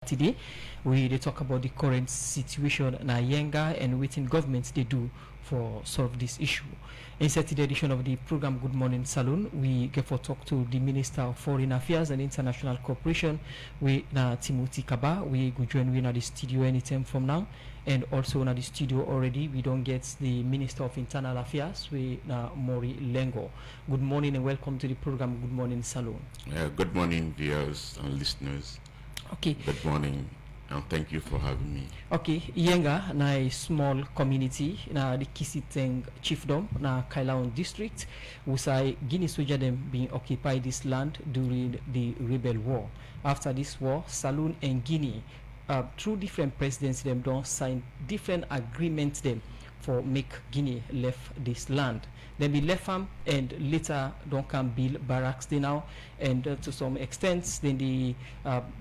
Today, we dey talk about the current situation na Yenga and within government they do for solve this issue. Inside the edition of the program Good Morning Saloon, we get for talk to the Minister of Foreign Affairs and International Cooperation, we na Timothy Kaba. We go join we na the studio anytime from now, and also na the studio already we don't get the Minister of Internal Affairs, we na Morie Lengoh. Good morning and welcome to the program Good Morning Saloon. Good morning, viewers and listeners. Okay. Good morning, and thank you for having me. Okay, Yenga na a small community na the Kisiteng chiefdom na Kailaon district. Usai Guinea soldier them being occupied this land during the rebel war. After this war, Saloon and Guinea, through different presidents, them don't sign different agreements them for make Guinea left this land. Then be left them and later don't come build barracks they now, and to some extent then they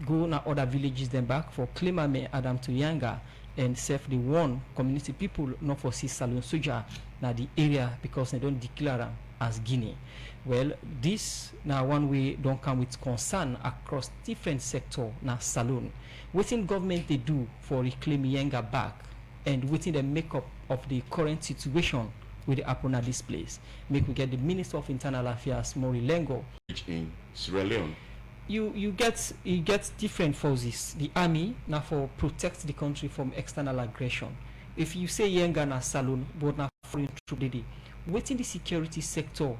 go na other villages then back for Klimame Adam to Yanga and save the one community people not for see Saloon Soja na the area because they don't declare them as Guinea. Well, this now one way don't come with concern across different sector na Saloon. Within government they do for reclaim Yenga back, and within the makeup of the current situation with the happen at this place. Make we get the Minister of Internal Affairs, Morie Lengoh. In Sierra Leone, You get different forces. The army now for protect the country from external aggression. If you say Yenga na Saloon, but na foreign troop they within the security sector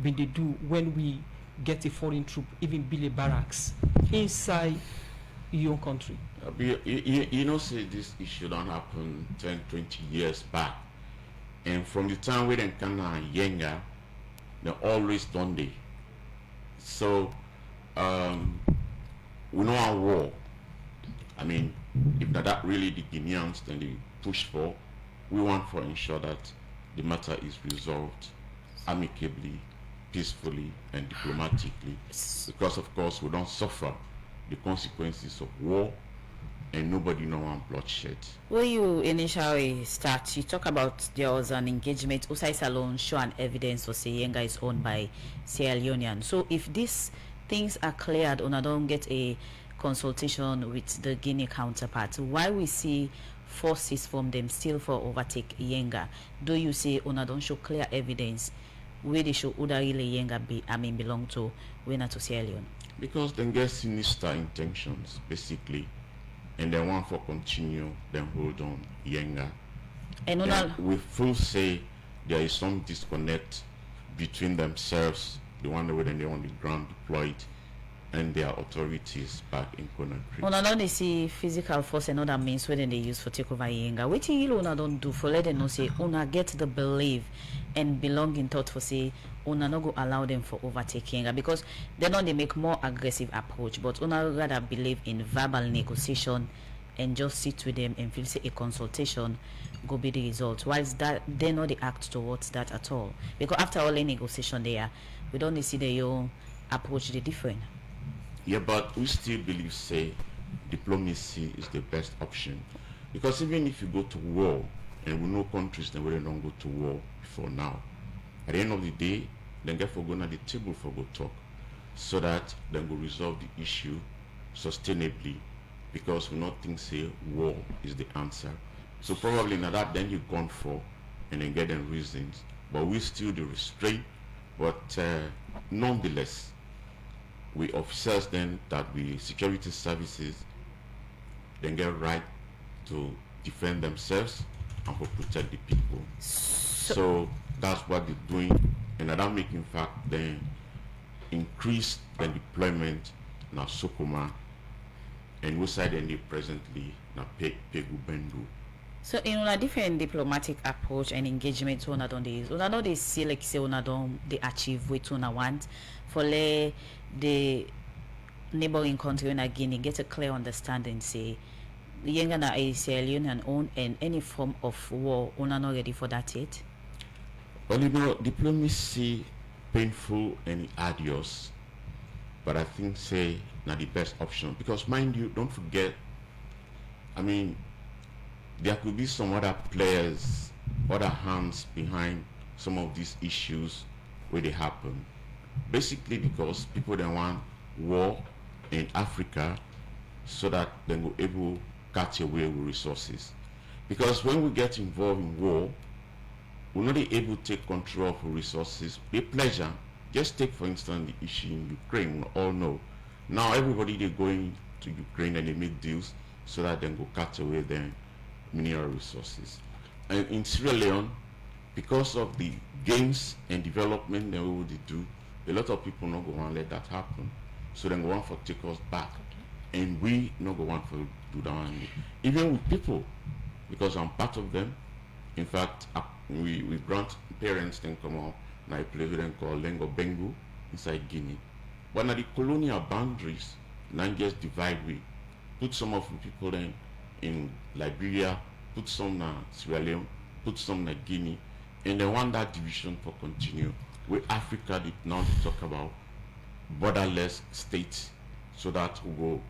when they do when we get a foreign troop, even build a barracks inside your own country. you know, say this issue don't happen 10, 20 years back. And from the time we didn't come to Yenga, they always done it. So, we know our war. I mean, if that really the Guineans then they push for, we want to ensure that the matter is resolved amicably, peacefully, and diplomatically. Because of course we don't suffer the consequences of war, and nobody know want bloodshed. When you initially start, you talk about there was an engagement. Usai Salon show an evidence for saying Yenga is owned by Sierra Leonean. So if these things are cleared, and I don't get a consultation with the Guinea counterpart, why we see forces from them still for overtake Yenga? Do you say una don't show clear evidence where they show Udarile Yenga belong to when to Sierra Leone? Because they get sinister intentions basically, and they want for continue then hold on Yenga. And we full say there is some disconnect between themselves, the one where they on the ground deployed, and their authorities back in Conakry. Una they see physical force and other means where they use for take over Yenga. What you una don't do for let them know say una get the belief and belonging thought for say una no go allow them for overtaking Yenga, because they know they make more aggressive approach, but una rather believe in verbal negotiation and just sit with them and feel say a consultation go be the result. Whilst that they know they act towards that at all. Because after all a negotiation there, we don't see the your approach the different. Yeah, but we still believe say diplomacy is the best option, because even if you go to war, and we know countries that really don't go to war before now, at the end of the day then get for go at the table for go talk, so that then go resolve the issue sustainably, because we not think say war is the answer. So probably now that then you gone for and then get them reasons, but we still the restraint. But nonetheless, we officers then that we security services then get right to defend themselves and to protect the people. So that's what they're doing, and that make in fact then increase the deployment now Sokoma, and we side then they presently now Pegu Bendu. So in a different diplomatic approach and engagement una don dey use, una no dey see like say una don dey achieve what una want for the neighboring country when Guinea get a clear understanding say Yenga na a Sierra Leonean own, and any form of war una not ready for that yet. Well, you know, diplomacy painful and arduous, but I think say not the best option, because mind you, don't forget, I mean, there could be some other players, other hands behind some of these issues where they happen. Basically because people don't want war in Africa so that they will able catch away with resources. Because when we get involved in war, we're not able to take control of resources. A pleasure. Just take, for instance, the issue in Ukraine. We all know. Now everybody they're going to Ukraine and they make deals so that they go cut away their mineral resources. And in Sierra Leone, because of the gains and development that we would do, a lot of people not going to let that happen. So they go want for take us back. And we not go want for do that. Even with people, because I'm part of them. In fact, we grant parents then come up now a place we then call Lengoh inside Guinea. But now the colonial boundaries, land just divide we. Put some of the people then in Liberia, put some in Sierra Leone, put some in Guinea, and they want that division to continue. Where Africa did now talk about borderless states, so that we will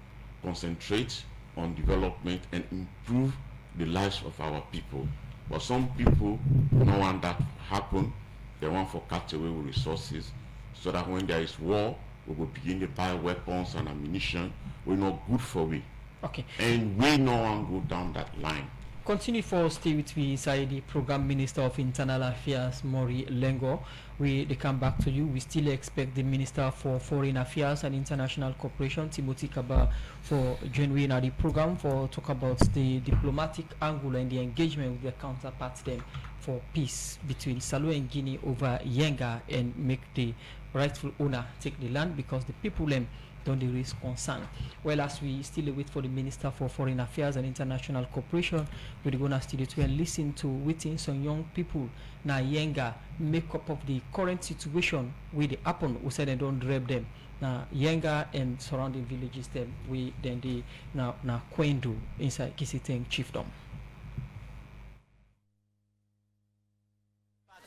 concentrate on development and improve the lives of our people. But some people don't want that to happen. They want to cut away with resources, so that when there is war, we will begin to buy weapons and ammunition. We're not good for we. Okay. And we no one go down that line. Continue for stay with me inside the Program Minister of Internal Affairs, Morie Lengoh. They come back to you. We still expect the Minister for Foreign Affairs and International Cooperation, Timothy Kaba, for joining the program for talk about the diplomatic angle and the engagement with their counterparts them for peace between Salou and Guinea over Yenga and make the rightful owner take the land, because the people them don't they raise concern. Well, as we still wait for the Minister for Foreign Affairs and International Cooperation, we're going to studio to and listen to waiting some young people now Yenga make up of the current situation with the happen who said they don't drape them. Now Yenga and surrounding villages them we then they now Kwendu inside Kisiteng Chiefdom.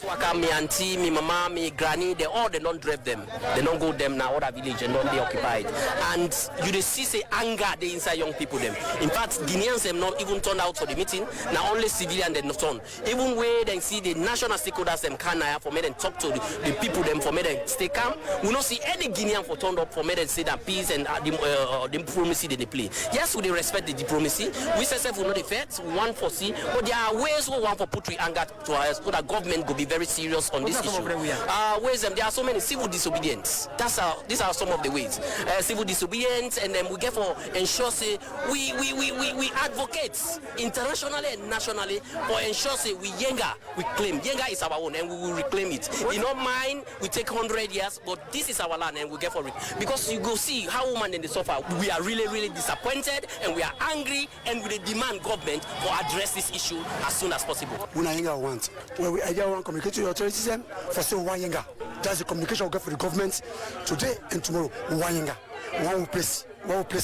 Waka, me auntie, me mama, me granny, they don't drive them. They don't go them now other village and don't they occupied. And you see say anger they inside young people them. In fact, Guineans them not even turned out for the meeting. Now only civilian they not turn. Even where they see the national stakeholders them can for me then talk to the people them for me then stay calm. We don't see any Guinean for turned up for me then say that peace and the diplomacy they play. Yes, we respect the diplomacy. We say we know the facts, we want for see, but there are ways we want for put anger to us so that government go be very serious on this issue. Ways there are so many civil disobedience. These are some of the ways. Civil disobedience, and then we get for ensure say we advocate internationally and nationally for ensure say we claim Yenga is our own and we will reclaim it. In our mind we take 100 years, but this is our land and we get for it. Because you go see how women in the suffer. We are really disappointed and we are angry and we demand government to address this issue as soon as possible. Yenga want where we want communicate to the authorities for say Yenga. That's the communication we get for the government today and tomorrow. Yenga. One place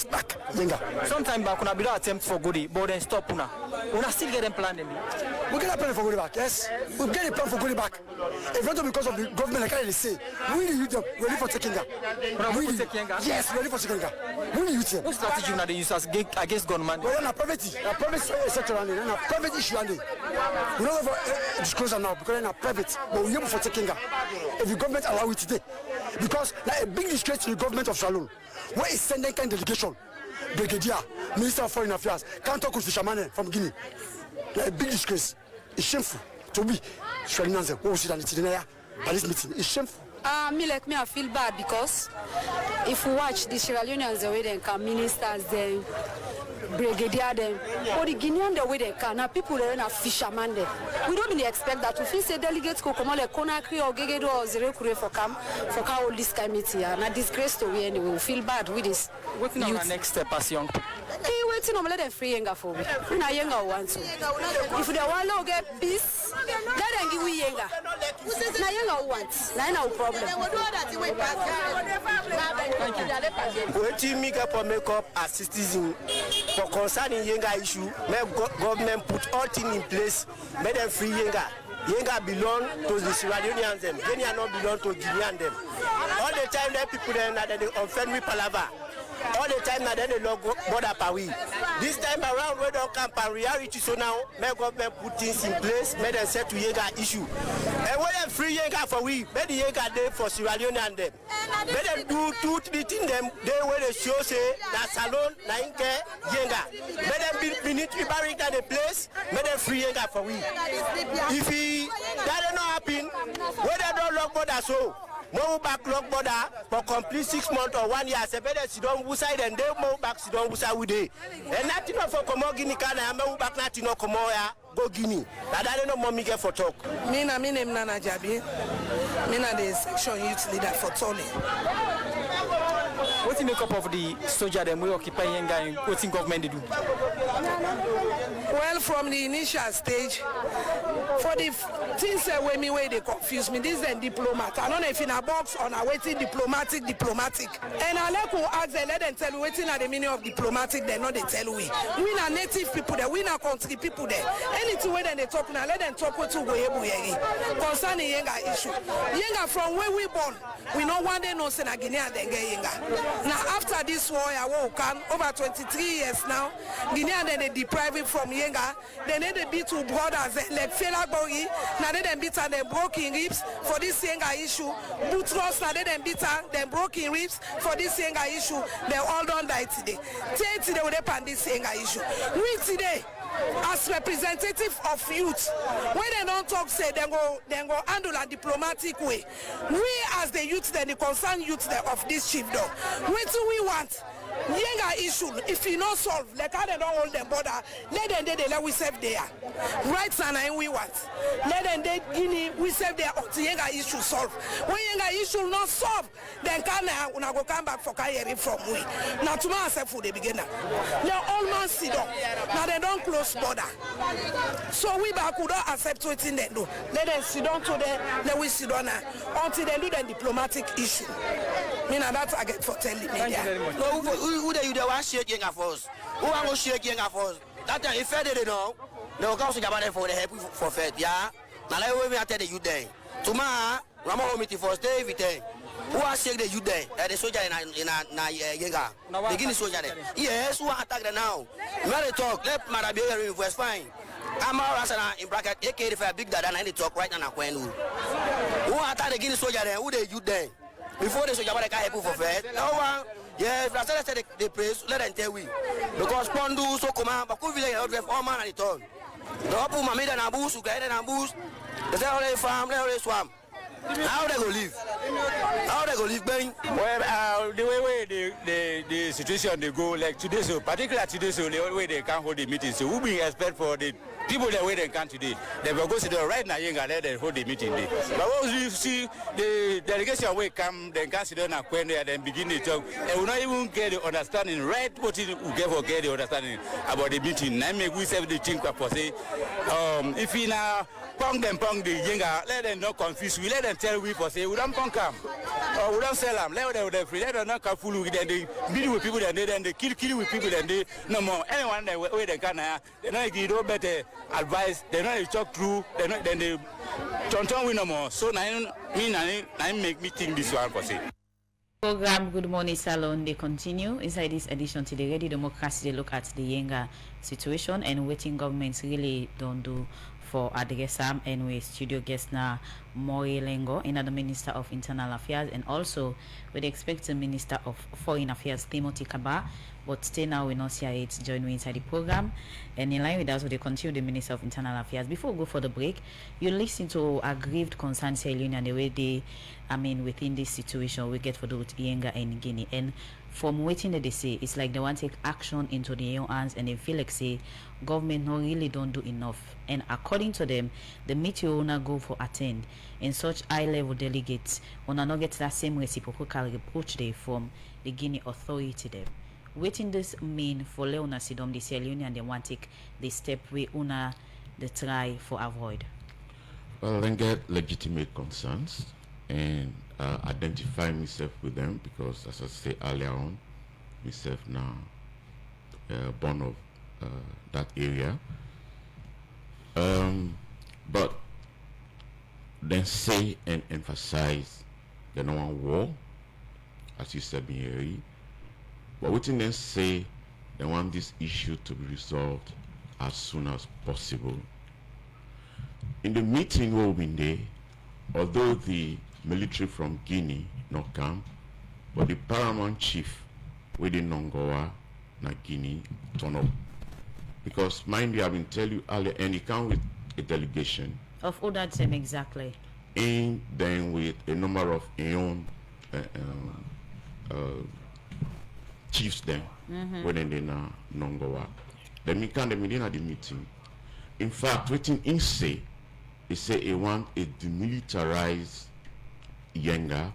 back. Yenga. Sometime back, we have attempt for Goody, but then stop. We still get them planning. We get a plan for Goody back, yes. We get a plan for Goody back. If not because of the government, like I say, we need you ready for taking that. Yes, ready for taking that. We need you. What strategy do they use against government? Well, in a private sector, in a private issue, we don't have disclosure now because in a private, but we able for taking that. If the government allow it today, because like a big disgrace to the government of Salou, where is sending kind of delegation? Brigadier, Minister of Foreign Affairs, can't talk with Fisherman from Guinea. Like a big disgrace. It's shameful to be Sierra Leoneans who sit at this meeting. It's shameful. I feel bad because if we watch the Sierra Leoneans the way they can, ministers, then brigadier them, or the Guinean the way they can, now people are not fishermen there. We don't really expect that. We feel say delegates go come on like Conakry or Gegedo or Zero Kure for all this committee. And a disgrace to we anyway. We feel bad with this. What's now the next step as young people? Hey, waiting on let them free Yenga for me. We na Yenga want to. If they want to get peace, let them give we Yenga. Na Yenga want. Na no problem. Thank you. Waiting make up as citizen for concerning Yenga issue. Make government put all things in place. Make them free Yenga. Yenga belong to the Sierra Leoneans them. Guinea not belong to Guinean them. All the time that people then that they offend me palava. All the time that they log border pawi. This time around, we don't come for reality. So now, may government put things in place, may them set to Yenga issue. And when them free Yenga for we, may the Yenga day for Sierra Leone and them. May them do 2-3 things them, they where they show say, that salon, na inke, Yenga. May them be military barrack at the place, may them free Yenga for we. If that don't happen, when they don't lock border so, move back lock border for complete 6 months or 1 year. I better sit down side and they move back sit down side with it. And nothing for Komo Guinea can I move back nothing no Komo ya go Guinea. That I don't know mommy get for talk. Me name Nana Jabi. Me na the section youth leader for Tony. What do you make up of the soldier them we occupy Yenga and what in government they do? Well, from the initial stage, for the things where they confuse me, this is a diplomat. I don't know if in a box or a waiting diplomatic. And I like to ask them, let them tell you waiting at the meaning of diplomatic, they know they tell we. We are native people there, we are country people there. Anything where they talk now, let them talk to concerning Yenga issue. Yenga from where we born, we know one day no say na Guinea then get Yenga. Now after this war, I will come over 23 years now. Guinea then they deprive it from Yenga. Then they beat two brothers like Fela Bori. Now they then beat them broken ribs for this Yenga issue. Boutros now they then beat them broken ribs for this Yenga issue. They all don't die today. Today they will pan this Yenga issue. We today, as representative of youth, when they don't talk, say they go handle a diplomatic way. We as the youth, then the concerned youth of this chiefdom, what do we want? Yenga issue, if you not solve, like how they don't hold them border, let them they let we save there. Rights and we want. Let them they Guinea we save there until Yenga issue solve. When Yenga issue not solve, then can una go come back for carrying from we. Now tomorrow say for the beginner. Now all man sit down. Now they don't close border. So we back would not accept what in they do. Let them sit down today, let we sit down until they do the diplomatic issue. Me now that's I get for telling me. Who they want shake Yenga first? Who want to shake Yenga first? That time if they know, they will come to Japan for the help for fed, yeah. Now let me tell the youth then. Tomorrow, Rama Homiti for stay everything. Who are shake the youth then? The soldier in Yenga. The Guinea soldier there. Yes, who attack them now? When they talk, let Marabia reverse fine. I'm all Rasana in bracket, AK big dad and I talk right now. Who attack the Guinea soldier then? Who they youth then? Before they soldier can help for fed. No one. Yeah, if I said the praise, let them tell we. Because Pondu, so come on, but could be all man at the turn. The upper Mamida and Abus, who get an Abus, they say, all farm, they all swam. How they go live? How they go live, Ben? Well, the way the situation they go, like today, so particularly today, so the way they can't hold the meeting. So we expect for the people that way they can today. They will go to the right now, let them hold the meeting day. But once you see the delegation way come, then consider now when they then begin to talk, they will not even get the understanding right what it will get the understanding about the meeting. I make we say the thing for say, if we now pong the Yenga, let them not confuse. We let them tell we for say we don't pong come or we don't sell them. Let them free. Let them not come full with them. They meet with people and they kill with people and they no more. Anyone that way they can, they not give no better advice. They not talk through. They not then they don't win no more. So I make me think this one for say. Program Good Morning Salon they continue inside this edition to the Ready Democracy. They look at the Yenga situation and waiting governments really don't do for Adresam and we studio guest now Morie Lengoh, another Minister of Internal Affairs, and also we expect the Minister of Foreign Affairs Timothy Kaba, but still now we not see it join me inside the program. And in line with that, we continue the Minister of Internal Affairs. Before we go for the break, you listen to aggrieved concerns Sierra Leone and the way they, within this situation we get for the Yenga and Guinea. And from waiting that they say, it's like they want to take action into their own hands and they feel like say government no really don't do enough. And according to them, the meeting will not go for attend. And such high-level delegates will not get that same reciprocal approach they from the Guinea authority them. Waiting this mean for Leone Sidom, the Sierra Leone, and they want to take the step we una the try for avoid. Well, then get legitimate concerns and identify myself with them because, as I say earlier on, myself now born of that area. But then say and emphasize the no war, as you said, but we then say they want this issue to be resolved as soon as possible. In the meeting where we there, although the military from Guinea not come, but the paramount chief within Nongoa, na Guinea, turn up. Because mind you, I've been telling you earlier, and he come with a delegation. Of all that same exactly. And then with a number of Leone chiefs then, when they na Nongoa. Then we can them at the meeting. In fact, waiting in say, he say he want a demilitarized Yenga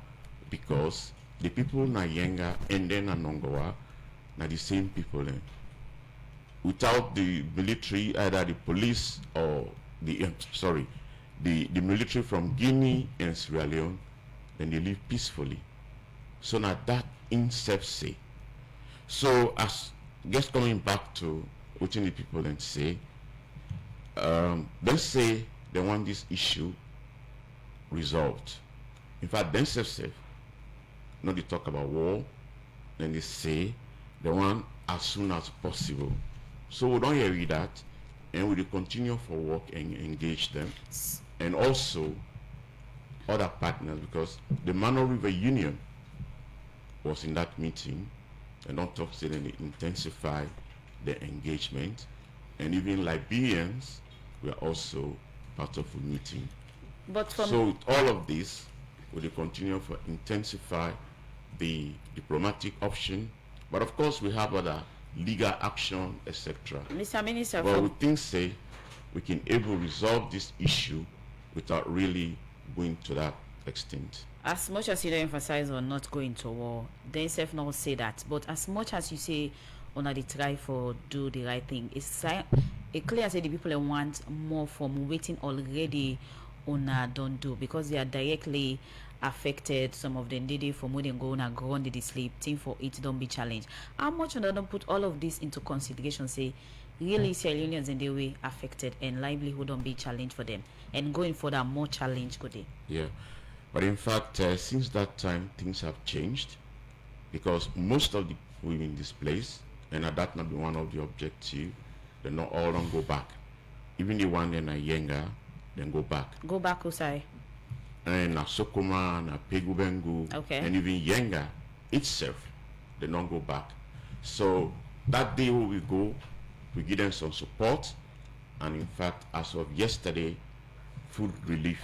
because the people na Yenga and then na Nongoa na the same people then. Without the military, either the police or the the military from Guinea and Sierra Leone, then they live peacefully. So now that incept say. So as just coming back to what the people then say, they say they want this issue resolved. In fact, themselves say, no, they talk about war, then they say they want as soon as possible. So we don't hear that, and we will continue for work and engage them, and also other partners, because the Mano River Union was in that meeting, and don't talk to them, they intensify the engagement, and even Liberians were also part of the meeting. But so with all of this, we will continue for intensify the diplomatic option, but of course we have other legal action, etc. Mr. Minister, but we think say we can able resolve this issue without really going to that extent. As much as you don't emphasize on not going to war, they self not say that. But as much as you say on they try for do the right thing, it's it clear say the people want more from waiting already on don't do, because they are directly affected. Some of them did it from when they go on and go on the sleep thing for it don't be challenged. How much on don't put all of this into consideration, say really Sierra Leoneans in the way affected and livelihood don't be challenged for them, and going for that more challenge could they? Yeah, but in fact since that time things have changed, because most of the women in this place, and that not be one of the objectives, they not all don't go back. Even the one in a Yenga, then go back. Go back, Usai. And na Sokoma, na Pegubengu, okay, and even Yenga itself, they don't go back. So that day when we go, we give them some support, and in fact, as of yesterday, food relief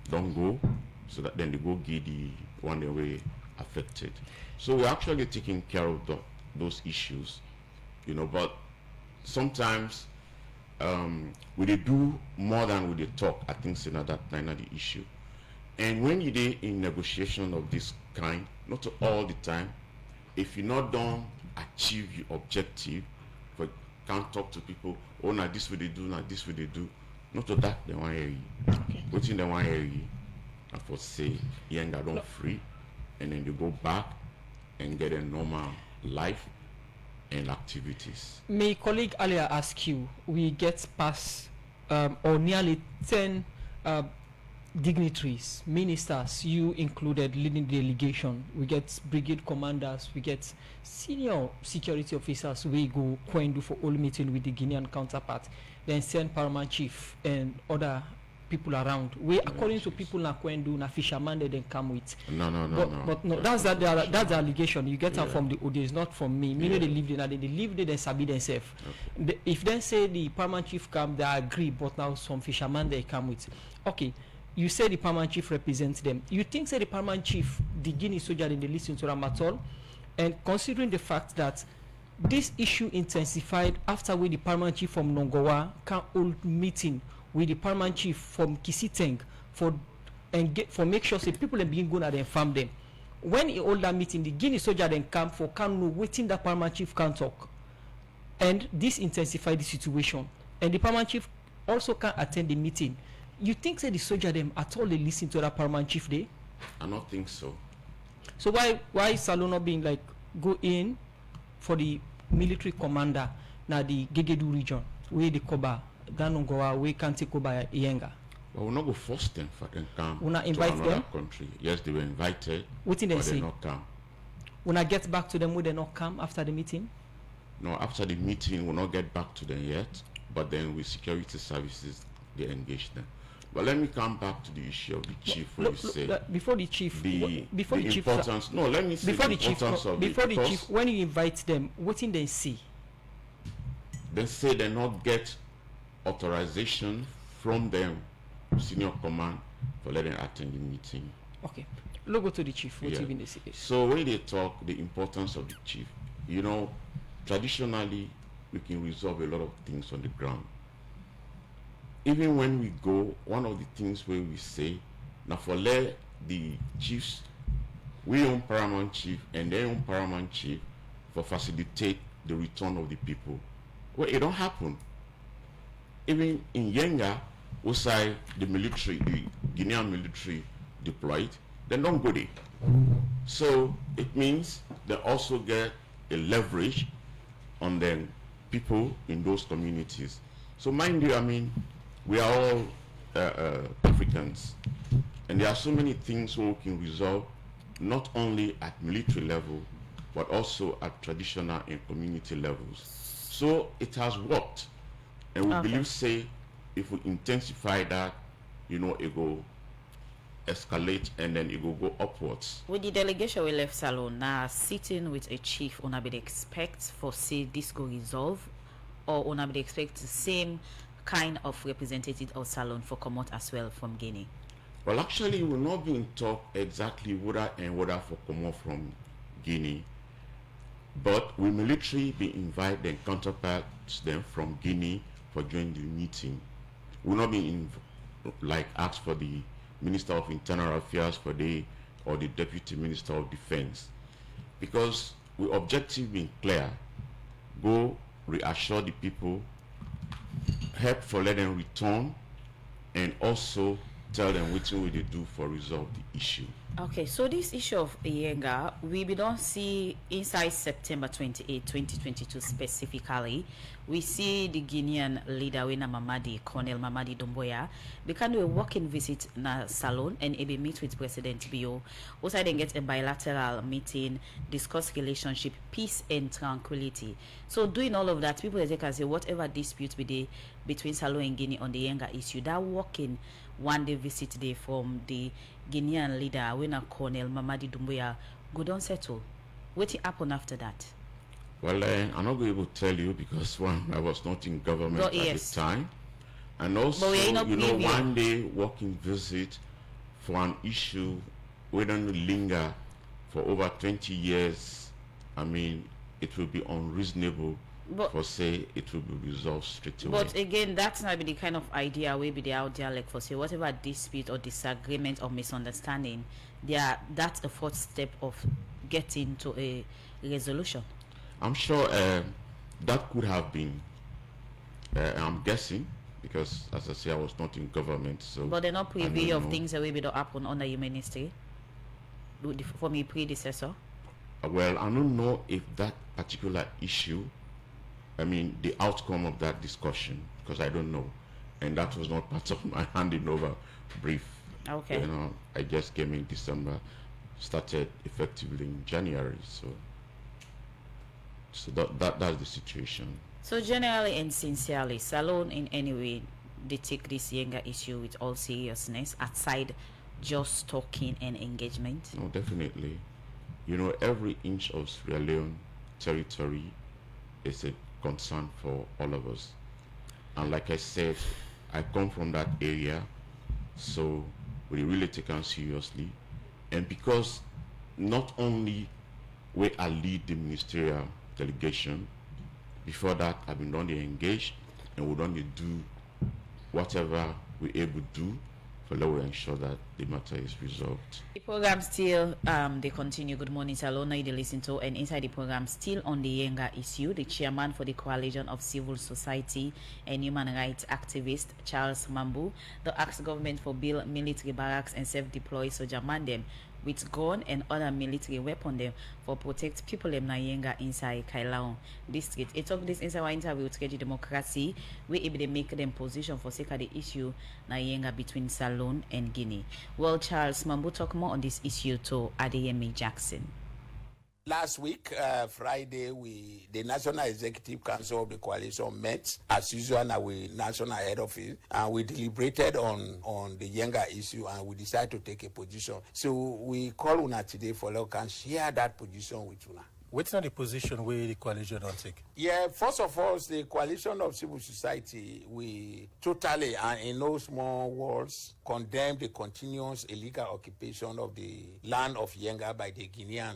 don't go, so that then they go give the one the way affected. So we're actually taking care of those issues, you know. But sometimes we they do more than we they talk. I think so that not the issue. And when you do in negotiation of this kind, not all the time, if you not don't achieve your objective, for can't talk to people, oh now this will they do, now this will they do, not to that they want to hear you. Okay. What in they want to hear you, and for say Yenga don't free, and then you go back and get a normal life and activities. My colleague earlier asked you, we get past or nearly 10 dignitaries, ministers, you included, leading the delegation. We get brigade commanders, we get senior security officers. We go Kwendu for all meeting with the Guinean counterpart, then send paramount chief and other people around. We according to people na Kwendu, na fisherman they then come with. But no, that's the allegation. You get that from the audience, not from me. Me know they live there, they live there, they sabi themselves. Okay. If they say the paramount chief come, they agree, but now some fisherman they come with. Okay. You say the paramount chief represents them. You think say the paramount chief, the Guinea soldier, they listen to them at all? And considering the fact that this issue intensified after we the paramount chief from Nongoa can hold meeting with the paramount chief from Kisiteng for make sure say people and begin going and farm them. When he hold that meeting, the Guinea soldier then come for can know waiting that paramount chief can talk. And this intensified the situation. And the paramount chief also can't attend the meeting. You think say the soldier them at all they listen to that paramount chief day? I don't think so. So why Salon not being like go in for the military commander na the Gegedu region where the Koba Danongoa we can't take Koba Yenga? Well, we'll not go force them for them come we not to invite another them? country. Yes, they were invited. What did they say? Not come. When I get back to them, will they not come after the meeting? No, after the meeting, we'll not get back to them yet, but then with security services, they engage them. But let me come back to the issue of the chief, where you say before the chief, before the the chief, importance. No, let me say before the the chief, importance of before the the chief, when you invite them, what in they see? They say they not get authorization from them senior command for letting attend the meeting. Okay, let's go to the chief. What even they say? So when they talk the importance of the chief, you know, traditionally we can resolve a lot of things on the ground. Even when we go, one of the things where we say, now for let the chiefs, we own paramount chief and they own paramount chief for facilitate the return of the people. Well, it don't happen. Even in Yenga, outside the military, the Guinean military deployed, they don't go there. So it means they also get a leverage on the people in those communities. So mind you, I mean, we are all Africans, and there are so many things we can resolve, not only at military level, but also at traditional and community levels. So it has worked, and we believe, say, if we intensify that, you know, it will escalate and then it will go upwards. With the delegation we left Salon, now sitting with a chief, una be expect for say this go resolve, or una be expect the same kind of representative of Salon for come out as well from Guinea? Well, actually, we're not being talk exactly whether and whether for come out from Guinea. But we military be invite their counterparts them from Guinea for joining the meeting. We're not being like asked for the Minister of Internal Affairs for or the Deputy Minister of Defense, because we objective being clear, go reassure the people, help for let them return, and also tell them what will they do for resolve the issue. Okay, so this issue of Yenga, we don't see inside September 28, 2022 specifically. We see the Guinean leader, Colonel Mamadi Doumbouya, because we walking visit na Salon and maybe meet with President Bio. Also, then get a bilateral meeting, discuss relationship, peace and tranquility. So doing all of that, people can say whatever dispute between Salon and Guinea on the Yenga issue, that walking one day visit day from the Guinean leader, Colonel Mamadi Doumbouya, go don't settle. What happened after that? Well, I'm not going to tell you because one, I was not in government at the time, and also, you know, one day walking visit for an issue we don't linger for over 20 years. I mean, it will be unreasonable for say it will be resolved straight away. But again, that's not be the kind of idea we be out there like for say whatever dispute or disagreement or misunderstanding, that's a fourth step of getting to a resolution. I'm sure that could have been. I'm guessing because, as I say, I was not in government. So, but they're not privy of things that will be happen under your ministry. For me, predecessor. Well, I don't know if that particular issue, I mean, the outcome of that discussion, because I don't know, and that was not part of my handing over brief. Okay. You know, I just came in December, started effectively in January, so that's the situation. So generally and sincerely, Salon in any way they take this Yenga issue with all seriousness, aside just talking and engagement? No, definitely. You know, every inch of Sierra Leone territory is a concern for all of us. And like I said, I come from that area, so we really take it seriously. And because not only where I lead the ministerial delegation, before that I've been done to engage, and we're going to do whatever we're able to do for to ensure that the matter is resolved. The program still they continue. Good morning, Salona. You listen to, and inside the program still on the Yenga issue, the chairman for the Coalition of Civil Society and Human Rights Activist Charles Mambu, the asked government for build military barracks and self-deploy soldier man them with gun and other military weapon them for protect people in Yenga inside Leone district. It talk this inside our interview with KG Democracy, we able to make them position for sake of the issue Yenga between Salon and Guinea. Well, Charles Mambu talk more on this issue to Adeyemi Jackson. Last week, Friday, the National Executive Council of the Coalition met as usual at the National Head Office, and we deliberated on the Yenga issue, and we decided to take a position. So we call Una today for us can share that position with Una. What's not the position where the coalition don't take? Yeah, first of all, the coalition of civil society, we totally, and in no small words, condemn the continuous illegal occupation of the land of Yenga by the Guinean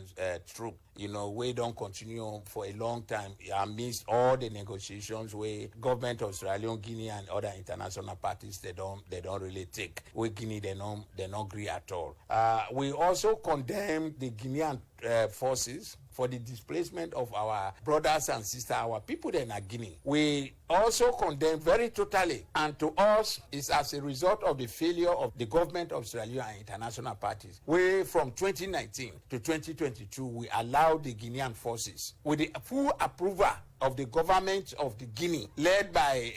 troop. You know, we don't continue for a long time amidst all the negotiations where government of Sierra Leone, Guinea, and other international parties they don't really take. With Guinea, they don't agree at all. We also condemn the Guinean forces for the displacement of our brothers and sisters, our people in Guinea. We also condemn very totally, and to us, it's as a result of the failure of the government of Sierra Leone and international parties. We, from 2019 to 2022, we allowed the Guinean forces, with the full approval of the government of the Guinea, led by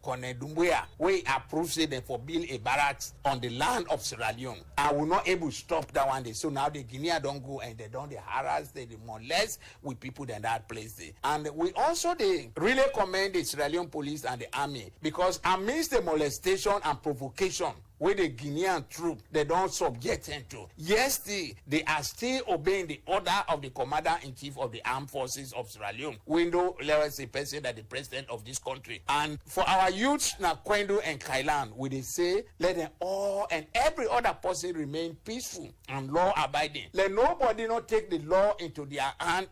Colonel Doumbouya, we approved them for build a barracks on the land of Sierra Leone. And we're not able to stop that one day. So now the Guineans don't go and they harass, they molest with people in that place there. And we also really commend the Sierra Leone police and the army, because amidst the molestation and provocation where the Guinean troops, they don't subject them to. Yes, they are still obeying the order of the commander-in-chief of the armed forces of Sierra Leone. We know Leone is a person that the president of this country. And for our youths, Kwendo and Kailan, we they say, let them all and every other person remain peaceful and law-abiding. Let nobody not take the law into their hand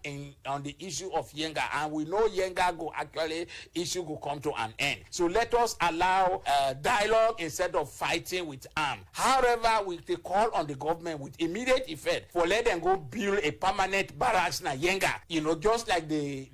on the issue of Yenga. And we know Yenga issue will come to an end. So let us allow dialogue instead of fighting with arms. However, we call on the government with immediate effect for let them go build a permanent barracks na Yenga. You know, just like the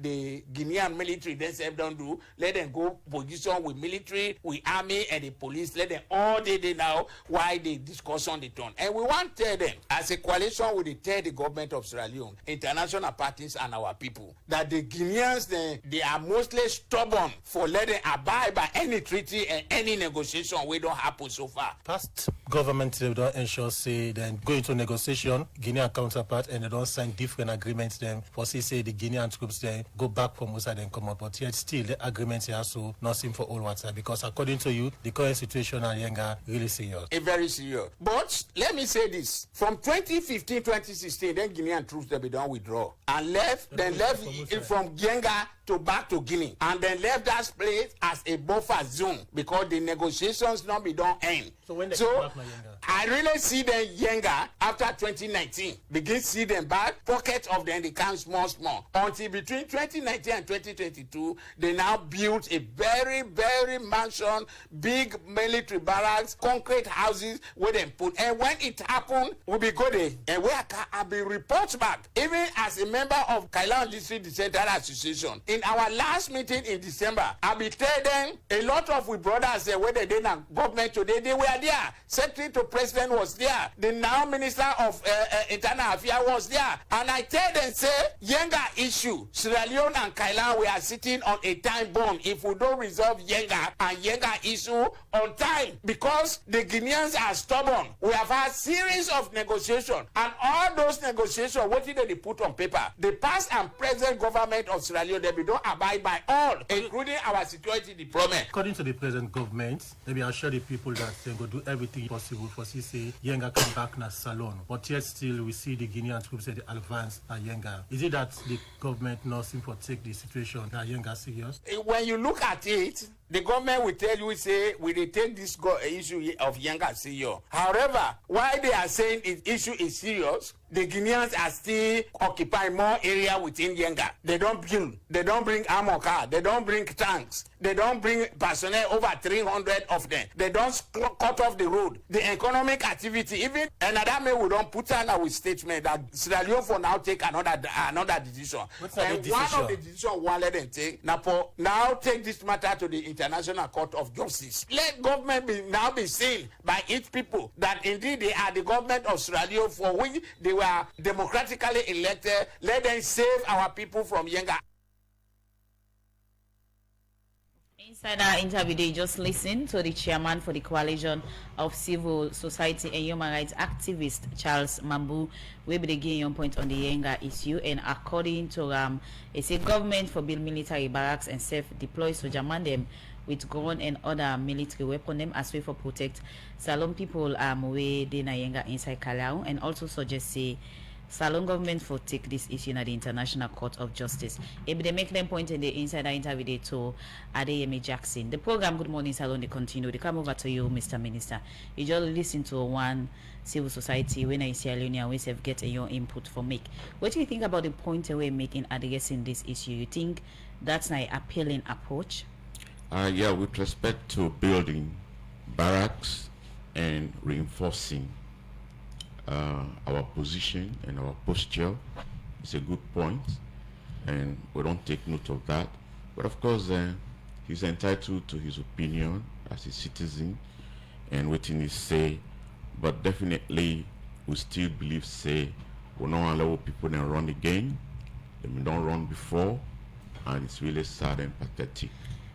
Guinean military themselves don't do. Let them go position with military, with army, and the police. Let them all day now while they discuss on the turn. And we want to tell them, as a coalition, we tell the government of Sierra Leone, international parties, and our people that the Guineans they are mostly stubborn for letting abide by any treaty and any negotiation we don't happen so far. Past government they don't ensure say then go into negotiation, Guinean counterpart, and they don't sign different agreements then for say the Guinean troops then go back from outside and come up. But yet still the agreements are so nothing for all water, because according to you, the current situation in Yenga really serious. Very serious. But let me say this. From 2015, 2016, then Guinean troops they be done withdraw and left from Yenga to back to Guinea, and then left that place as a buffer zone because the negotiations not be done end. So when they so come back, I really see them Yenga after 2019 begin see them back, pockets of them they come small until between 2019 and 2022 they now built a very mansion, big military barracks, concrete houses where they put. And when it happened, we be go there and where I be report back even as a member of Kailan District Decentralized Association. In our last meeting in December, I be tell them a lot of we brothers where they did not government today, they were there. Secretary to President was there. The now Minister of Internal Affairs was there. And I tell them, say, Yenga issue, Sierra Leone and Kailan, we are sitting on a time bomb if we don't resolve Yenga and Yenga issue on time. Because the Guineans are stubborn. We have had series of negotiations. And all those negotiations, what did they put on paper? The past and present government of Sierra Leone, they don't abide by all, including our security deployment. According to the present government, they will assure the people that they will do everything possible for say Yenga come back na Salon. But yet still we see the Guinean troops say the advance na Yenga. Is it that the government not seem to take the situation na Yenga serious? When you look at it, the government will tell you, say, we they take this issue of Yenga serious. However, why they are saying the issue is serious, the Guineans are still occupying more area within Yenga. They don't build. They don't bring armor car. They don't bring tanks. They don't bring personnel, over 300 of them. They don't cut off the road. The economic activity, even another man we don't put on our statement that Sierra Leone for now take another decision. What's that decision? One of the decisions one let them take now take this matter to the International Court of Justice. Let government be seen by its people that indeed they are the government of Sierra Leone for which they were democratically elected. Let them save our people from Yenga. Inside our interview, they just listen to the chairman for the Coalition of Civil Society and Human Rights Activist Charles Mambu, we be the your point on the Yenga issue. And according to it's a government for build military barracks and self-deploy soldier man them with gun and other military weapon them as way for protect Salon people way they na Yenga inside Kalau, and also suggest say Salon government for take this issue at the International Court of Justice. If they make them point in the insider interview to Adeyemi Jackson. The program Good Morning Salon they continue. They come over to you, Mr. Minister. You just listen to one civil society when I see Leone we have get your input for make. What do you think about the point we make in addressing this issue? You think that's an appealing approach? Yeah, with respect to building barracks and reinforcing our position and our posture, it's a good point, and we don't take note of that. But of course, he's entitled to his opinion as a citizen and what he say. But definitely, we still believe say we don't allow people to run again. They don't run before, and it's really sad and pathetic.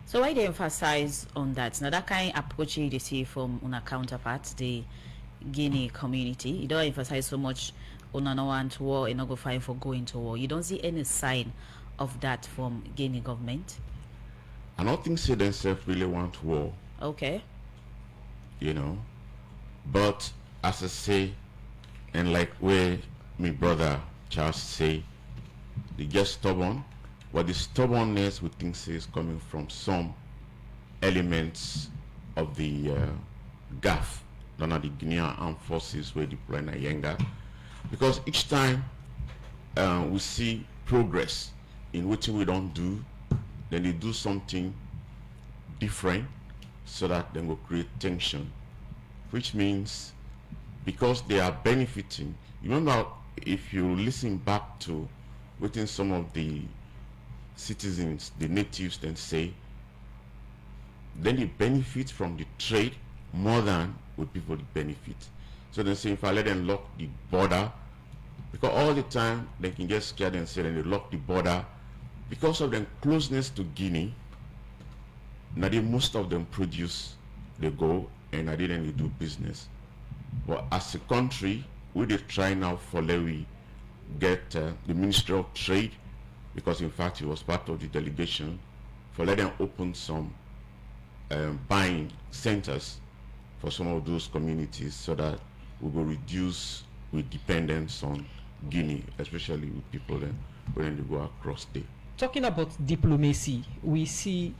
So why they emphasize on that? Now that kind of approach they see from our counterparts, the Guinea community, you don't emphasize so much on no want war and not go fight for going to war. You don't see any sign of that from Guinea government? I don't think they themselves really want war. Okay. You know, but as I say, and like where my brother Charles say, they get stubborn, but the stubbornness we think is coming from some elements of the GAF, none of the Guinean armed forces were deployed in Yenga, because each time we see progress in which we don't do, then they do something different so that they will create tension, which means because they are benefiting. You remember, if you listen back to within some of the citizens, the natives then say, then they benefit from the trade more than with people benefit. So they say if I let them lock the border, because all the time they can get scared and say then they lock the border because of their closeness to Guinea. Now most of them produce, they go and I didn't do business. But as a country, we did try now for we get the Ministry of Trade, because in fact it was part of the delegation, for let them open some buying centers for some of those communities so that we will reduce with dependence on Guinea, especially with people then when they go across there. Talking about diplomacy, we see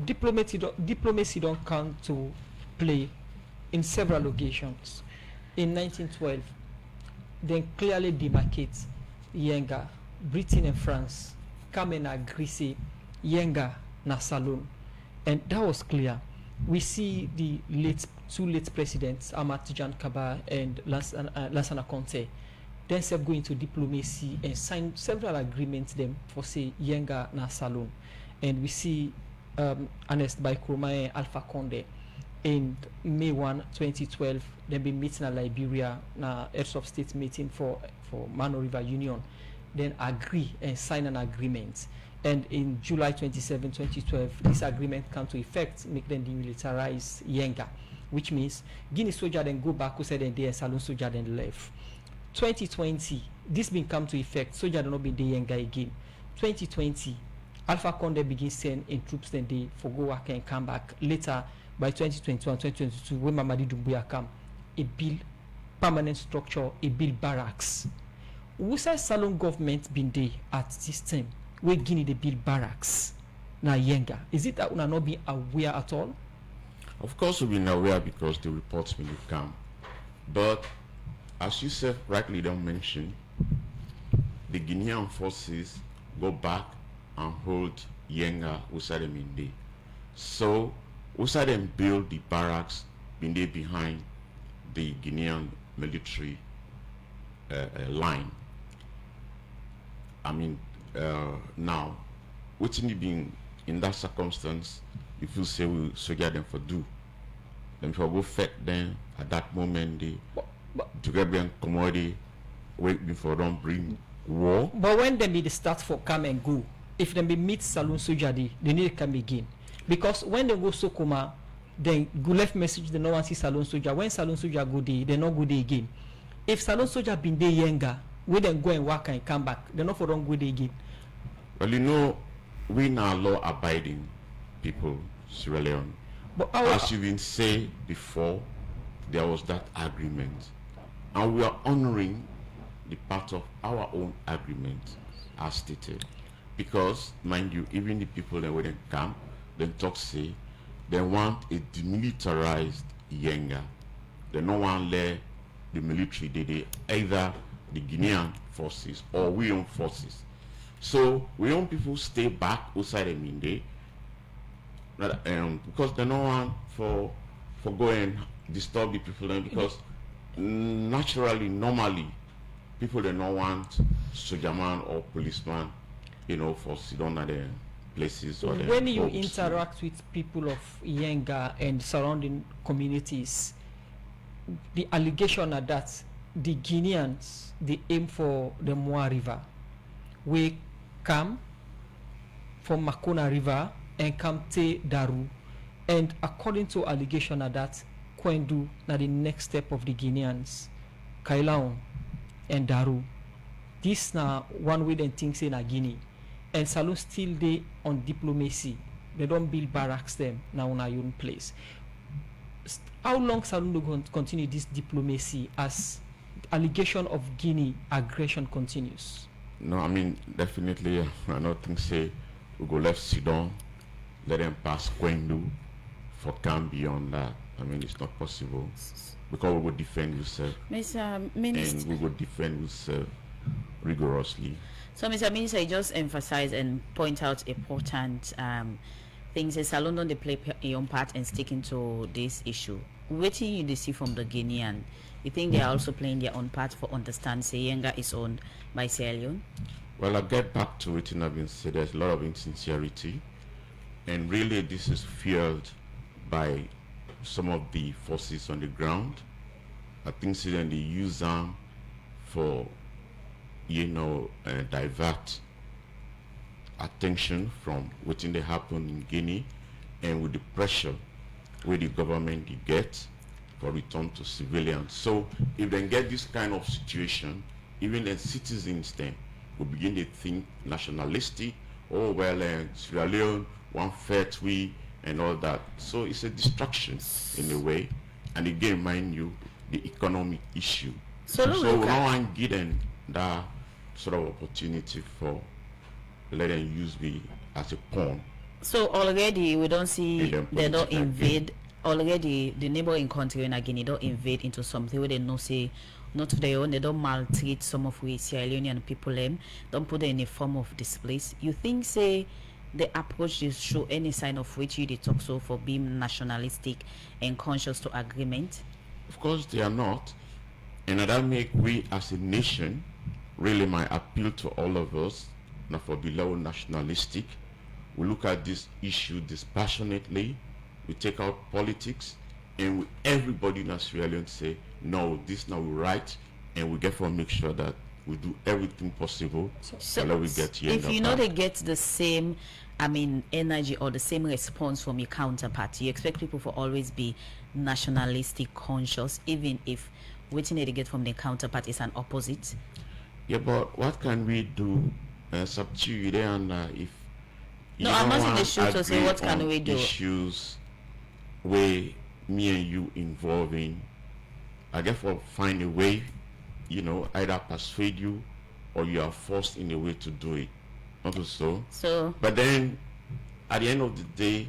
diplomacy don't come to play in several occasions. In 1912, they clearly demarcate Yenga. Britain and France come and agree say Yenga na Salon, and that was clear. We see the two late presidents, Amat Jan Kaba and Lansana Conte, then they go into diplomacy and sign several agreements them for say Yenga na Salon. And we see Ernest Bai Kromah and Alpha Conde in May 1, 2012, they be meeting in Liberia, na heads of state meeting for Mano River Union, then agree and sign an agreement. And in July 27, 2012, this agreement come to effect, make them demilitarize Yenga, which means Guinea soldier then go back, who said then and Salon soldier then left. 2020, this been come to effect, soldier don't be the Yenga again. 2020, Alpha Conde begin send in troops then they for go work and come back. Later, by 2021, 2022, when Mamadi Doumbouya come, a build permanent structure, a build barracks. Who Salon government been there at this time? We Guinea they build barracks na Yenga. Is it that we are not being aware at all? Of course we've been aware because the reports will come. But as you said rightly don't mention, the Guinean forces go back and hold Yenga outside them in there. So outside them build the barracks in there behind the Guinean military line. I mean, now, what's being in that circumstance, if you say we get them for do, then for go fed them at that moment, they to get them commodity, wait before don't bring war. But when they be the start for come and go, if they be meet Salon soldier, they need to come again. because when they go Sokoma, then go left message, they no one see Salon Soldier. When Salon Soldier go there, they not go there again. If Salon Soldier been there younger, we then go and work and come back. They not for don't go there again. Well, you know, we now law-abiding people, Sierra Leone. But as you been say before, there was that agreement, and we are honoring the part of our own agreement as stated. Because, mind you, even the people that wouldn't come, then talk say, they want a demilitarized Yenga. They don't want let the military, they either the Guinean forces or we own forces. So we own people stay back outside the Minde, because they don't want for go and disturb the people then, because naturally, normally, people they don't want soldierman or policeman, you know, for sit on the places or when you interact with people of Yenga and surrounding communities, the allegation are that the Guineans they aim for the Moa River. We come from Makona River and come to Daru, and according to allegation are that Kwendu na the next step of the Guineans, Kailaon and Daru. This na one way them think say na Guinea. And Salon still they on diplomacy. They don't build barracks them now on our own place. How long Salon will continue this diplomacy as allegation of Guinea aggression continues? No, I mean definitely I don't think say we go left Sudan, let them pass Kwendu for camp beyond that. I mean it's not possible. Because we will defend yourself. Mr. Minister, and we will defend yourself rigorously. So, Mr. Minister, I just emphasize and point out important things. The Salon don't they play a own part and sticking to this issue. What you see from the Guinean, you think they are also playing their own part for understand say Yenga is owned by Sierra Leone? Well, I'll get back to it, and I've been said there's a lot of insincerity, and really this is fueled by some of the forces on the ground. I think so then they use them for divert attention from what they happen in Guinea, and with the pressure where the government they get for return to civilians. So if they get this kind of situation, even the citizens then will begin to think nationalistic, oh well, Sierra Leone, one fair we and all that. So it's a distraction in a way, and again, mind you, the economic issue. So we don't want to give them that sort of opportunity for letting use me as a pawn. So already we don't see they don't invade. Already the neighboring country in Guinea don't invade into something where they know say not their own. They don't maltreat some of we Sierra Leonean people. Don't put them in a form of displace. You think say the approach is show any sign of which you talk so for being nationalistic and conscious to agreement? Of course they are not, and that make we as a nation. Really, my appeal to all of us, not for below nationalistic, we look at this issue dispassionately, we take out politics, and everybody in Sierra Leone say, no, this now we right, and we get to make sure that we do everything possible so that we get here. If you know they get the same, energy or the same response from your counterpart, you expect people to always be nationalistic conscious, even if waiting they get from the counterpart is an opposite. Yeah, but what can we do? Substitute and if no, I'm asking the shoot to say what can we do? Issues where me and you involving, I guess we'll find a way, either persuade you or you are forced in a way to do it. Not so. But then, at the end of the day,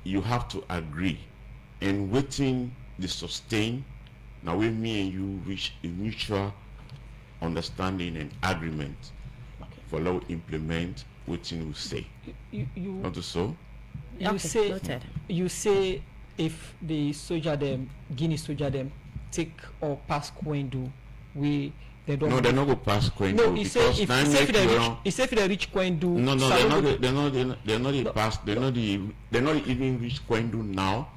you have to agree, and waiting the sustain. Now, when me and you reach a mutual understanding and agreement for law implement what you say. Not so. You say if the soldier them Guinea soldier them take or pass Kwendu, they don't. No, they're not go pass Kwendu. No, he say if they reach Kwendu. No, they're not even reach Kwendu now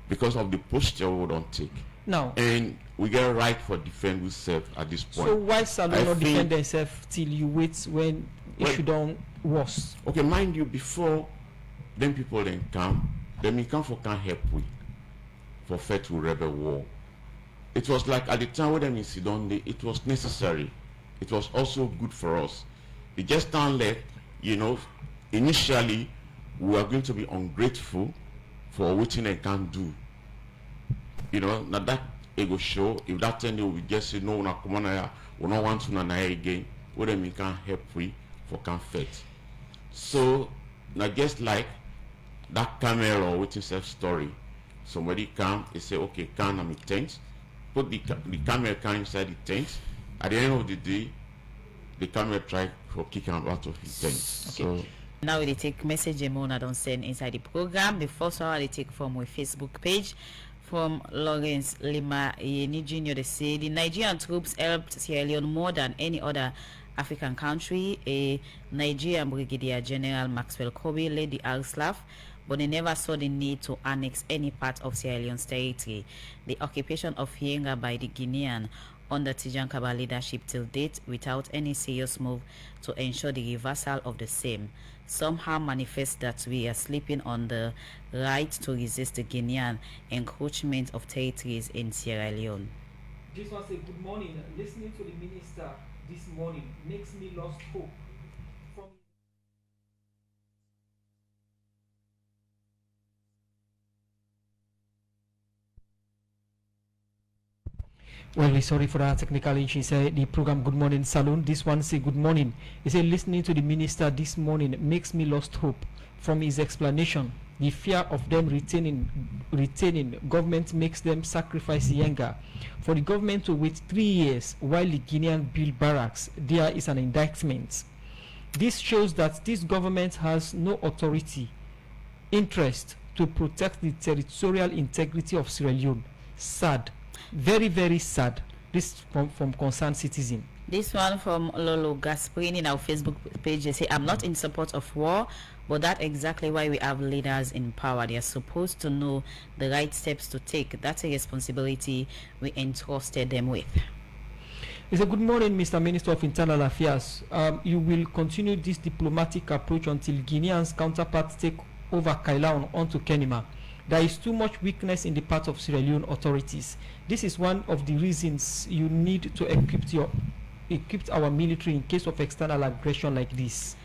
because of the posture we don't take. Now. And we get a right for defend ourselves at this point. So why Salon not defend themselves till you wait when issue don't worse? Okay, mind you, before then people then come. Then we come for can help we for fight to rebel war. It was like at the time when them incident, it was necessary. It was also good for us. It just don't let, you know, initially we are going to be ungrateful for what they can do. You know, now that ego show, if that time we just say no, na come on here, we don't want to na again, what then we can help we for can fight. So now just like that camera or waiting self story, somebody come, they say, okay, can I'm in tent, put the camera can inside the tent. At the end of the day, the camera try to kick him out of his tent. Okay. So now they take message Mona don't send inside the program. The first one they take from our Facebook page from Lawrence Lima Yeni Jr. They say the Nigerian troops helped Sierra Leone more than any other African country. A Nigerian Brigadier General Maxwell Kobe led the RSLAF, but they never saw the need to annex any part of Sierra Leone's territory. The occupation of Yenga by the Guinean under Tijan Kaba leadership till date without any serious move to ensure the reversal of the same somehow manifests that we are sleeping on the right to resist the Guinean encroachment of territories in Sierra Leone. This one say good morning. Listening to the minister this morning makes me lost hope. From well, we're sorry for that technical issue. Say the program Good Morning Saloon. This one say good morning. He said listening to the minister this morning makes me lost hope. From his explanation, the fear of them retaining government makes them sacrifice Yenga. For the government to wait 3 years while the Guinean build barracks, there is an indictment. This shows that this government has no authority, interest to protect the territorial integrity of Sierra Leone. Sad. Very, very sad. This from concerned citizen. This one from Lolo Gasparini in our Facebook page. They say, I'm not in support of war, but that's exactly why we have leaders in power. They are supposed to know the right steps to take. That's a responsibility we entrusted them with. It's a good morning, Mr. Minister of Internal Affairs. You will continue this diplomatic approach until Guineans counterparts take over Kailaon onto Kenema. There is too much weakness in the part of Sierra Leone authorities. This is one of the reasons you need to equip our military in case of external aggression like this.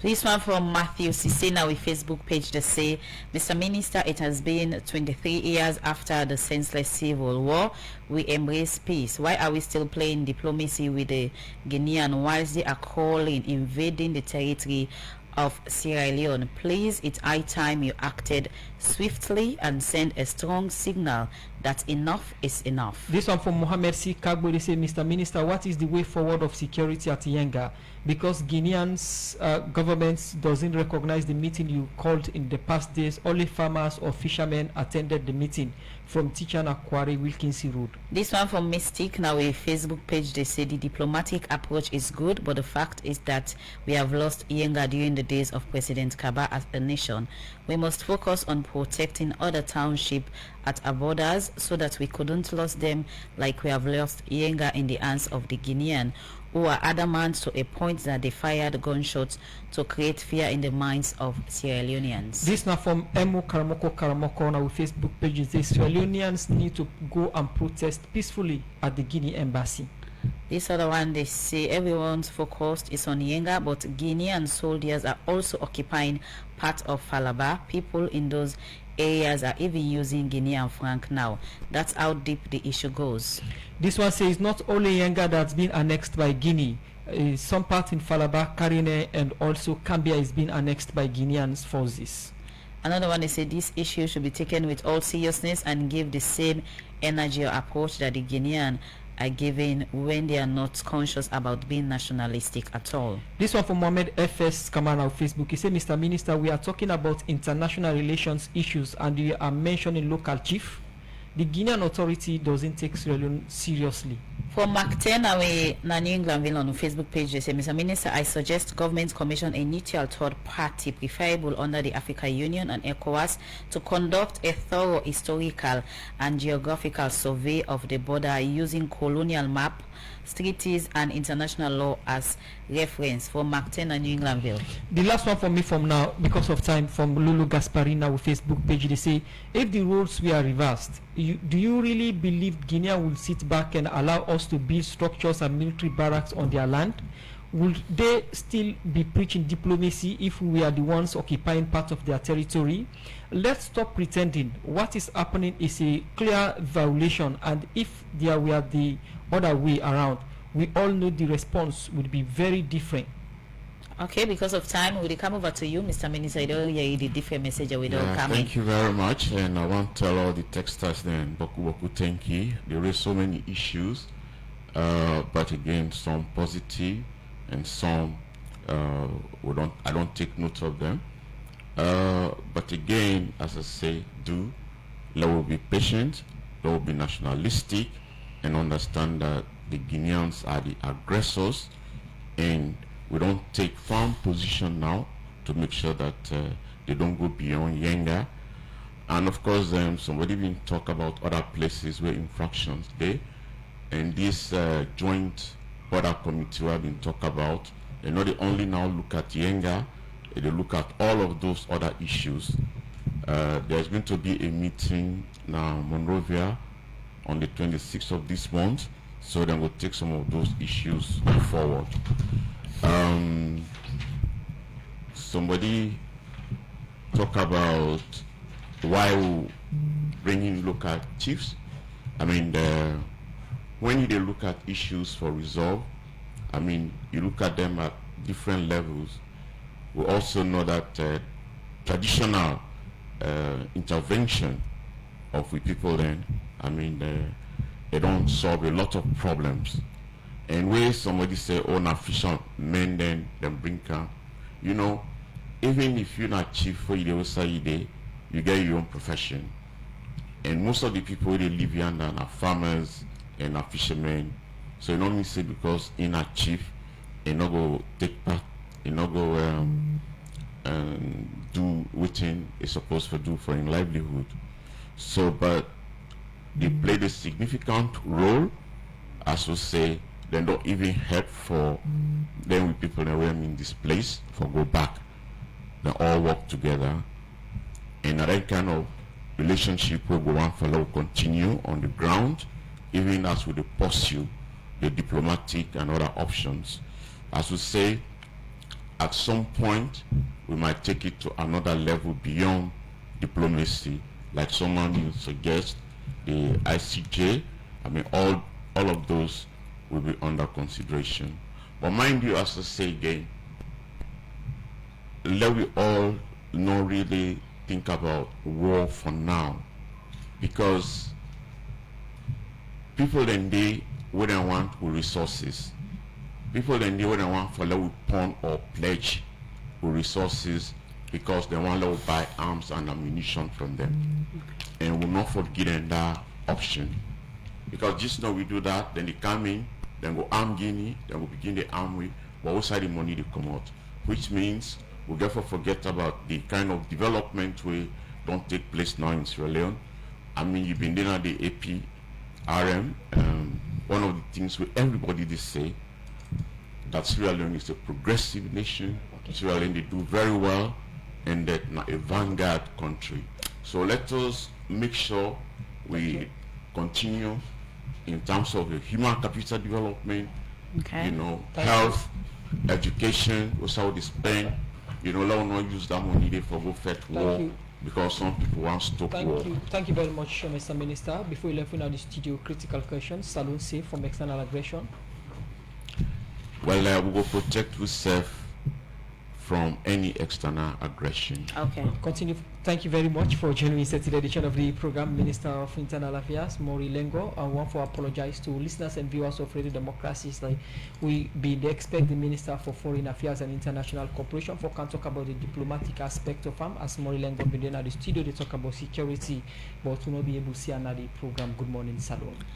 This one from Matthew Sisena with Facebook page. They say, Mr. Minister, it has been 23 years after the senseless civil war. We embrace peace. Why are we still playing diplomacy with the Guinean whilst they are invading the territory of Sierra Leone? Please, it's high time you acted swiftly and sent a strong signal that enough is enough. This one from Mohamed C. Kagbo. They say, Mr. Minister, what is the way forward of security at Yenga? Because Guineans government doesn't recognize the meeting you called in the past days. Only farmers or fishermen attended the meeting from Tichana Quarry, Wilkinson Road. This one from Mystic, now a Facebook page. They say the diplomatic approach is good, but the fact is that we have lost Yenga during the days of President Kaba as a nation. We must focus on protecting other townships at our borders so that we couldn't lose them like we have lost Yenga in the hands of the Guinean, who are adamant to a point that they fired gunshots to create fear in the minds of Sierra Leoneans. This now from Emu Karamoko on our Facebook page. The Sierra Leoneans need to go and protest peacefully at the Guinea embassy. This other one, they say everyone's focus is on Yenga, but Guinean soldiers are also occupying part of Falaba. People in those areas are even using Guinean franc now. That's how deep the issue goes. This one says not only Yenga that's been annexed by Guinea, some part in Falaba, Karine, and also Cambia is being annexed by Guinean forces. Another one, they say this issue should be taken with all seriousness and give the same energy or approach that the Guinean are given when they are not conscious about being nationalistic at all. This one from Mohamed FS Kamana on Facebook. He said, Mr. Minister, we are talking about international relations issues and you are mentioning local chief. The Guinean authority doesn't take Sierra Leone seriously. For Mark 10 away na New England Ville on the Facebook page, they say, Mr. Minister, I suggest government commission a neutral third party, preferable under the African Union and ECOWAS, to conduct a thorough historical and geographical survey of the border using colonial map, treaties and international law as reference. For Mark 10 and New England Ville. The last one for me from now, because of time, from Lulu Gasparina with Facebook page, they say, if the roles were reversed, do you really believe Guinea will sit back and allow us to build structures and military barracks on their land? Would they still be preaching diplomacy if we are the ones occupying part of their territory? Let's stop pretending. What is happening is a clear violation, and if there were the other way around, we all know the response would be very different. Okay, because of time, will come over to you, Mr. Minister. I don't hear the different message we don't come. Thank you very much, and I want to tell all the textiles then, Boku thank you. There are so many issues, but again, some positive and some I don't take note of them. But again, as I say, there will be patient, there will be nationalistic, and understand that the Guineans are the aggressors, and we don't take firm position now to make sure that they don't go beyond Yenga. And of course, somebody been talk about other places where infractions there, and this joint border committee have been talk about. They not they only now look at Yenga, they look at all of those other issues. There's going to be a meeting now in Monrovia on the 26th of this month, so then we'll take some of those issues forward. Somebody talk about why we bring in local chiefs. I mean, when you look at issues for resolve, I mean, you look at them at different levels. We also know that traditional intervention of we people then, I mean, they don't solve a lot of problems. And where somebody say, oh, na fishermen then bring camp, you know, even if you're not chief for you say you get your own profession. And most of the people they live here are farmers and are fishermen. So you don't say because in a chief, you not go take part, you not go do what is supposed to do for in livelihood. So, but they played a significant role, as we say. They don't even help for them with people that were in this place for go back. They all work together, and that kind of relationship will go on for will continue on the ground, even as we pursue the diplomatic and other options. As we say, at some point we might take it to another level beyond diplomacy, like someone you suggest, the ICJ. I mean, all of those will be under consideration. But mind you, as I say again, let we all not really think about war for now, because people then they wouldn't want with resources. People then they wouldn't want for let pawn or pledge with resources because they want to buy arms and ammunition from them, and will not forget that option. Because just now we do that, then they come in, then go arm Guinea, then we begin the army, but outside the money they come out, which means we therefore forget about the kind of development we don't take place now in Sierra Leone. I mean, you've been there at the APRM. One of the things where everybody they say that Sierra Leone is a progressive nation. Sierra Leone they do very well, and that not a vanguard country. So let us make sure we continue in terms of the human capital development, you know, health, education, what's how they spend. You know, let us not use that money there for go fight war, because some people want to stop war. Thank you very much, Mr. Minister. Before we left out the studio, critical questions. Salon safe from external aggression. Well, we will protect ourselves from any external aggression. Okay. Continue. Thank you very much for joining Saturday edition of the program, Minister of Internal Affairs, Morie Lengoh. I want to apologize to listeners and viewers of Radio Democracies. Like they expect the Minister for Foreign Affairs and International Cooperation for can talk about the diplomatic aspect of them. As Morie Lengoh been at the studio, they talk about security, but will not be able to see another program. Good morning, Salon.